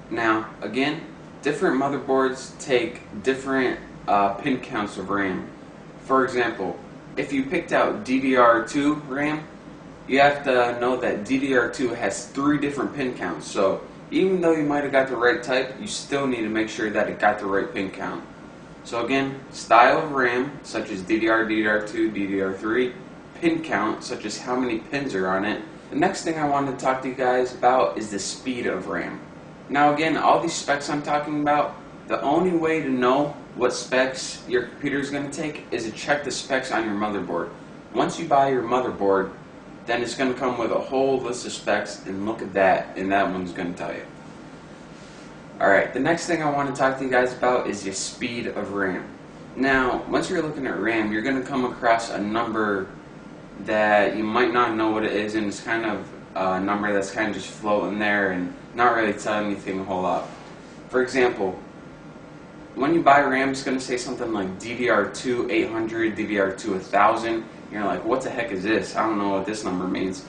Now, again, different motherboards take different pin counts of RAM. For example, if you picked out DDR2 RAM, you have to know that DDR2 has 3 different pin counts. So even though you might have got the right type, you still need to make sure that it got the right pin count. So again, style of RAM, such as DDR, DDR2, DDR3, pin count, such as how many pins are on it. The next thing I wanted to talk to you guys about is the speed of RAM. Now again, all these specs I'm talking about, the only way to know what specs your computer is going to take is to check the specs on your motherboard. Once you buy your motherboard, then it's going to come with a whole list of specs, and look at that, and that one's going to tell you. Alright, the next thing I want to talk to you guys about is your speed of RAM. Now, once you're looking at RAM, you're going to come across a number that you might not know what it is, and it's kind of a number that's kind of just floating there and not really telling anything a whole lot. For example, when you buy RAM, it's going to say something like DDR2 800, DDR2 1000. You're like, what the heck is this? I don't know what this number means.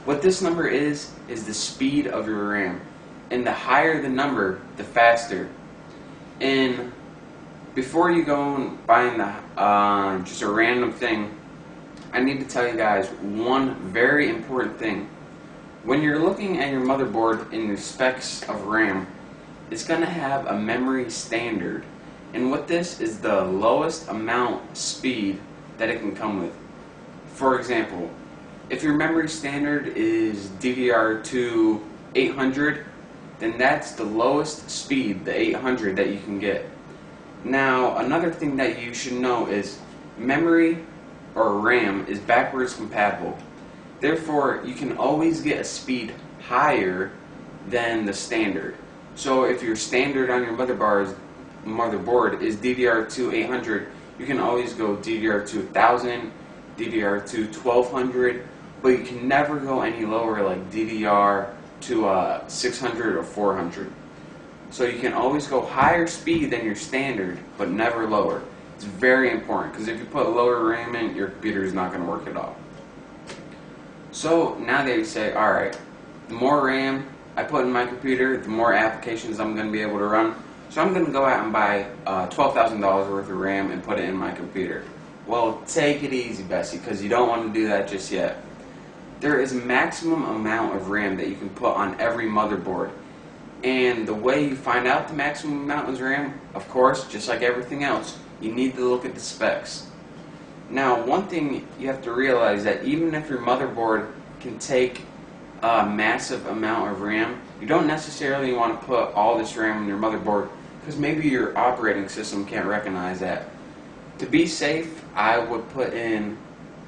What this number is the speed of your RAM. And the higher the number, the faster. And before you go and buying the just a random thing, I need to tell you guys one very important thing. When you're looking at your motherboard in the specs of RAM, it's going to have a memory standard. And what this is the lowest amount speed that it can come with. For example, if your memory standard is DDR2 800, then that's the lowest speed, the 800, that you can get. Now, another thing that you should know is memory or RAM is backwards compatible. Therefore, you can always get a speed higher than the standard. So if your standard on your motherboard is DDR2 800, you can always go DDR2 1000, DDR2 1200, but you can never go any lower like DDR to 600 or 400. So you can always go higher speed than your standard, but never lower. It's very important, because if you put lower RAM in, your computer is not going to work at all. So now that you say, alright, the more RAM I put in my computer, the more applications I'm going to be able to run. So I'm going to go out and buy $12,000 worth of RAM and put it in my computer. Well, take it easy, Bessie, because you don't want to do that just yet. There is a maximum amount of RAM that you can put on every motherboard. And the way you find out the maximum amount of RAM, of course, just like everything else, you need to look at the specs. Now, one thing you have to realize that even if your motherboard can take a massive amount of RAM, you don't necessarily want to put all this RAM on your motherboard, because maybe your operating system can't recognize that. To be safe, I would put in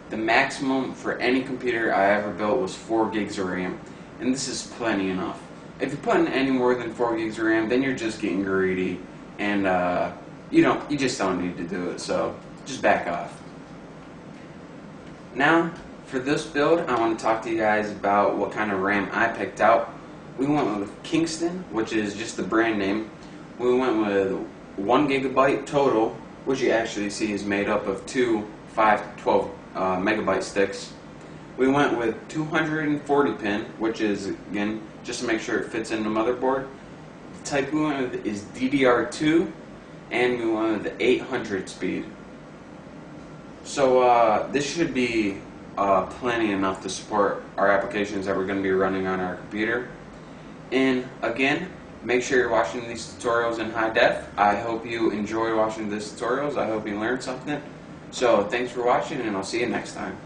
the maximum for any computer I ever built was 4 gigs of RAM, and this is plenty enough. If you put in any more than 4 gigs of RAM, then you're just getting greedy, and you just don't need to do it, so just back off. Now, for this build, I want to talk to you guys about what kind of RAM I picked out. We went with Kingston, which is just the brand name. We went with 1 gigabyte total, which you actually see is made up of 2 512 megabyte sticks. We went with 240 pin, which is, again, just to make sure it fits in the motherboard. The type we went with is DDR2, and we went with the 800 speed. So this should be plenty enough to support our applications that we're going to be running on our computer. And again, make sure you're watching these tutorials in high def. I hope you enjoy watching these tutorials. I hope you learned something. So thanks for watching, and I'll see you next time.